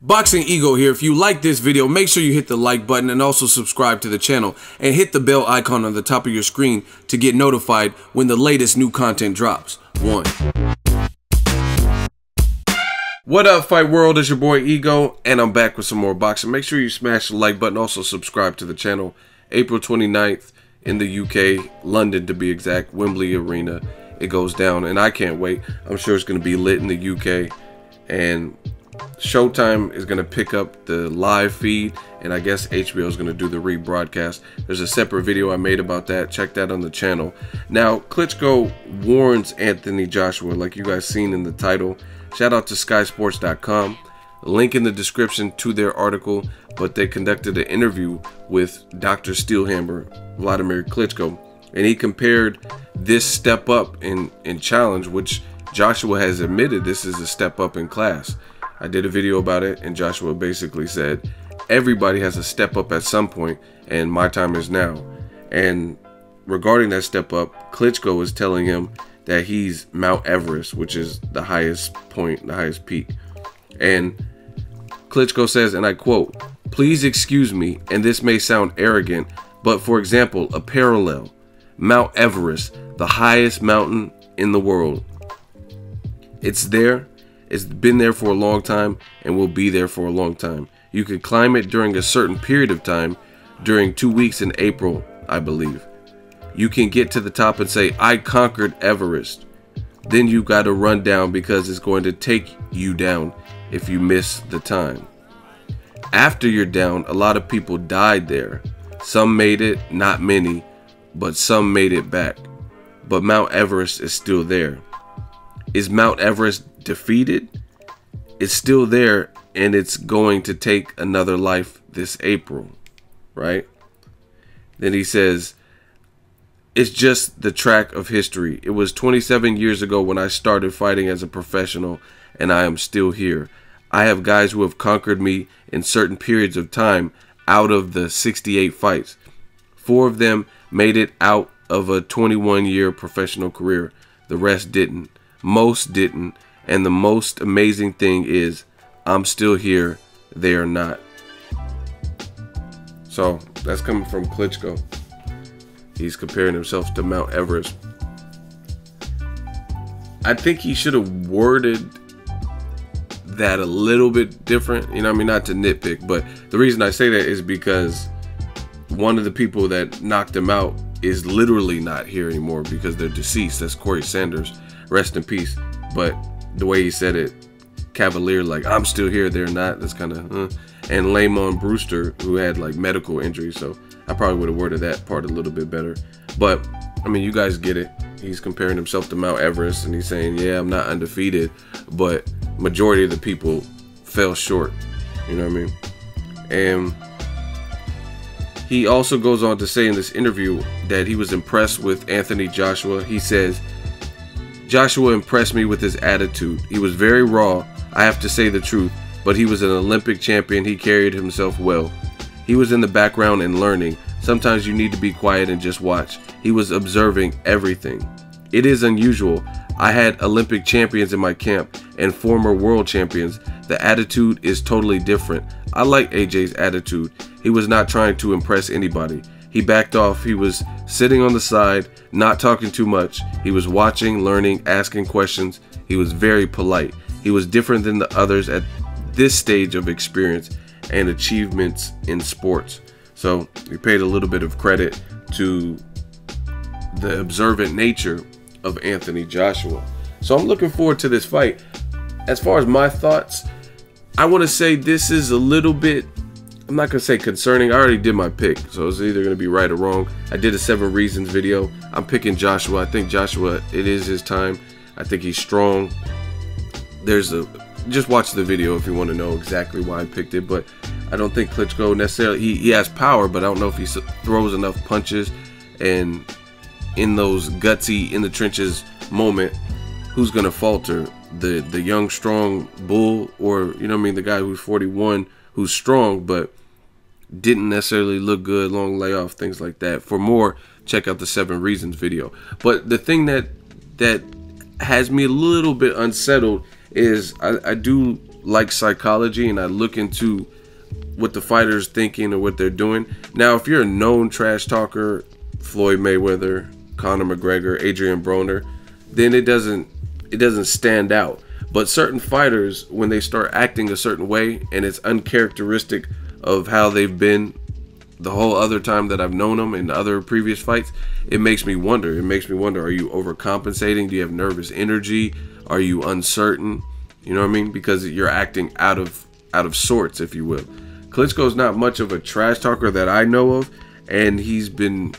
Boxing Ego here. If you like this video, make sure you hit the like button and also subscribe to the channel and hit the bell icon on the top of your screen to get notified when the latest new content drops. What up, Fight World? It's your boy Ego, and I'm back with some more boxing. Make sure you smash the like button, also subscribe to the channel. April 29th in the UK, London to be exact, Wembley Arena. It goes down, and I can't wait. I'm sure it's going to be lit in the UK, and Showtime is going to pick up the live feed, and I guess HBO is going to do the rebroadcast. There's a separate video I made about that. Check that on the channel. Now, Klitschko warns Anthony Joshua, like you guys seen in the title. Shout out to skysports.com. Link in the description to their article, but they conducted an interview with Dr. Steelhammer, Wladimir Klitschko, and he compared this step up in challenge, which Joshua has admitted this is a step up in class. I did a video about it, and Joshua basically said, everybody has a step up at some point, and my time is now. And regarding that step up, Klitschko is telling him that he's Mount Everest, which is the highest point, the highest peak. And Klitschko says, and I quote, "Please excuse me, and this may sound arrogant, but for example, a parallel, Mount Everest, the highest mountain in the world. It's there. It's been there for a long time and will be there for a long time. You could climb it during a certain period of time, during 2 weeks in April, I believe. You can get to the top and say, I conquered Everest. Then you got to run down because it's going to take you down if you miss the time. After you're down, a lot of people died there. Some made it, not many, but some made it back. But Mount Everest is still there. Is Mount Everest defeated? It's still there, and it's going to take another life this April, right?" Then he says, "It's just the track of history. It was 27 years ago when I started fighting as a professional, and I am still here. I have guys who have conquered me in certain periods of time out of the 68 fights. 4 of them made it out of a 21-year professional career. The rest didn't. Most didn't. And the most amazing thing is, I'm still here. They are not." So that's coming from Klitschko. He's comparing himself to Mount Everest. I think he should have worded that a little bit different. You know what I mean? Not to nitpick, but the reason I say that is because one of the people that knocked him out is literally not here anymore because they're deceased. That's Corey Sanders. Rest in peace. But the way he said it, cavalier, like, I'm still here, they're not, that's kind of, And Lamon Brewster, who had like medical injuries, so I probably would have worded that part a little bit better. But I mean, you guys get it. He's comparing himself to Mount Everest, and he's saying, yeah, I'm not undefeated, but majority of the people fell short. You know what I mean? And he also goes on to say in this interview that he was impressed with Anthony Joshua. He says, "Joshua impressed me with his attitude. He was very raw, I have to say the truth, but he was an Olympic champion. He carried himself well. He was in the background and learning. Sometimes you need to be quiet and just watch. He was observing everything. It is unusual. I had Olympic champions in my camp and former world champions. The attitude is totally different. I like AJ's attitude. He was not trying to impress anybody. He backed off. He was sitting on the side, not talking too much. He was watching, learning, asking questions. He was very polite. He was different than the others at this stage of experience and achievements in sports." So he paid a little bit of credit to the observant nature of Anthony Joshua. So I'm looking forward to this fight. As far as my thoughts, I want to say this is a little bit, I'm not going to say concerning. I already did my pick, so it's either going to be right or wrong. I did a 7 reasons video. I'm picking Joshua. I think Joshua, it is his time. I think he's strong. Just watch the video if you want to know exactly why I picked it, but I don't think Klitschko necessarily, he has power, but I don't know if he throws enough punches, and in those gutsy, in the trenches moment, who's going to falter? The young, strong bull, or, you know what I mean, the guy who's 41, who's strong, but didn't necessarily look good, long layoff, things like that. For more, check out the 7 reasons video. But the thing that has me a little bit unsettled is I do like psychology and I look into what the fighter's thinking or what they're doing. Now, if you're a known trash talker, Floyd Mayweather, Conor McGregor, Adrian Broner, then it doesn't stand out. But certain fighters, when they start acting a certain way and it's uncharacteristic of how they've been the whole other time that I've known them in other previous fights, it makes me wonder. It makes me wonder, are you overcompensating? Do you have nervous energy? Are you uncertain? You know what I mean? Because you're acting out of sorts, if you will. Klitschko's not much of a trash talker that I know of, and he's been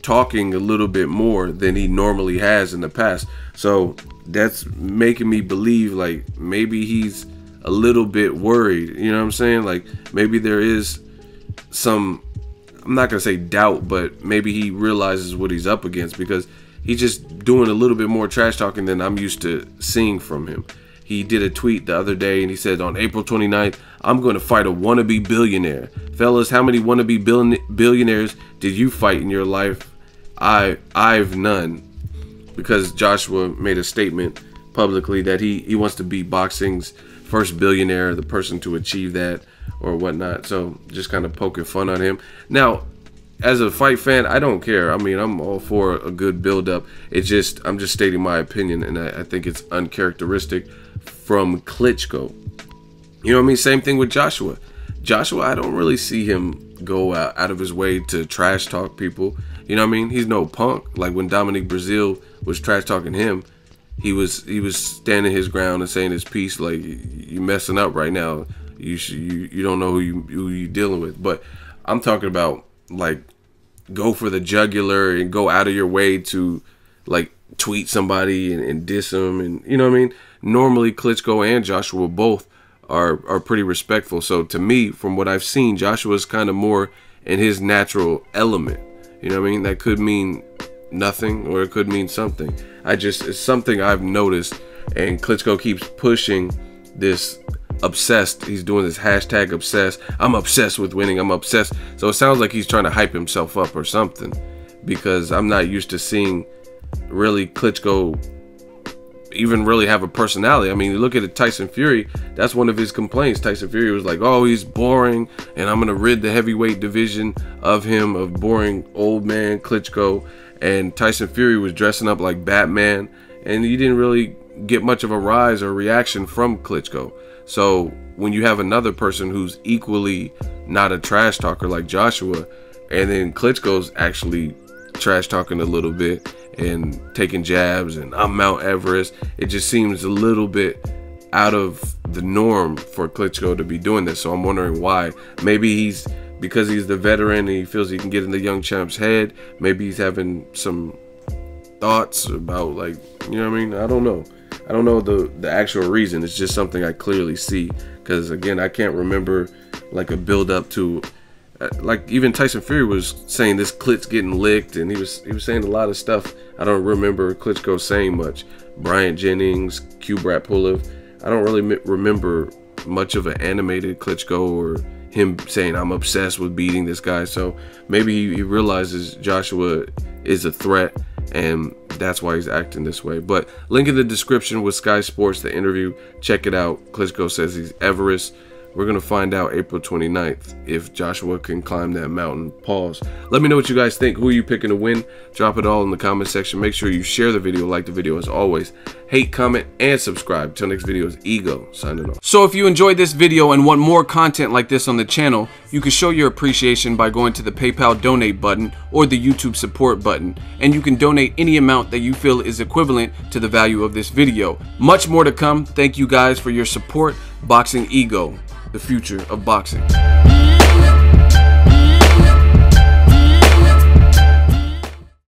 talking a little bit more than he normally has in the past. So that's making me believe like maybe he's a little bit worried. You know what I'm saying? Like maybe there is some, I'm not gonna say doubt, but maybe he realizes what he's up against, because he's just doing a little bit more trash talking than I'm used to seeing from him. He did a tweet the other day and he said, on April 29th, I'm going to fight a wannabe billionaire. Fellas, how many wannabe billionaires did you fight in your life? I've none. Because Joshua made a statement publicly that he wants to be boxing's first billionaire, the person to achieve that or whatnot. So just kind of poking fun on him. Now, as a fight fan, I don't care. I mean, I'm all for a good build-up. I'm just stating my opinion, and I think it's uncharacteristic from Klitschko. You know what I mean? Same thing with Joshua. Joshua, I don't really see him go out of his way to trash talk people. You know what I mean? He's no punk. Like when Dominic Brazil was trash talking him, he was standing his ground and saying his piece. Like, you messing up right now. You don't know who you dealing with. But I'm talking about like go for the jugular and go out of your way to like tweet somebody and diss them, and you know what I mean? Normally Klitschko and Joshua both are pretty respectful. So to me, from what I've seen, Joshua's kind of more in his natural element. You know what I mean? That could mean nothing or it could mean something. It's something I've noticed, and Klitschko keeps pushing this obsessed. He's doing this hashtag obsessed. I'm obsessed with winning. I'm obsessed. So it sounds like he's trying to hype himself up or something, because I'm not used to seeing really Klitschko even really have a personality. I mean, look at it, Tyson Fury. That's one of his complaints. Tyson Fury was like, oh, he's boring, and I'm gonna rid the heavyweight division of him, of boring old man Klitschko. And Tyson Fury was dressing up like Batman, and he didn't really get much of a rise or reaction from Klitschko. So when you have another person who's equally not a trash talker like Joshua, and then Klitschko's actually trash talking a little bit and taking jabs and I'm Mount Everest, it just seems a little bit out of the norm for Klitschko to be doing this. So I'm wondering why. Maybe because he's the veteran and he feels he can get in the young champ's head. Maybe he's having some thoughts about, like, you know what I mean? I don't know. I don't know the actual reason. It's just something I clearly see, because again, I can't remember like a build up to like even Tyson Fury was saying this Klitsch getting licked, and he was saying a lot of stuff. I don't remember Klitschko saying much. Bryant Jennings, Kubrat Pulev. I don't really remember much of an animated Klitschko or him saying I'm obsessed with beating this guy. So maybe he realizes Joshua is a threat, and that's why he's acting this way. But link in the description with Sky Sports, the interview. Check it out. Klitschko says he's Everest. We're going to find out April 29th if Joshua can climb that mountain. Pause. Let me know what you guys think. Who are you picking to win? Drop it all in the comment section. Make sure you share the video, like the video as always. Hate, comment, and subscribe. Till next video is Ego signing off. So if you enjoyed this video and want more content like this on the channel, you can show your appreciation by going to the PayPal donate button or the YouTube support button, and you can donate any amount that you feel is equivalent to the value of this video. Much more to come. Thank you guys for your support. Boxing Ego, the future of boxing.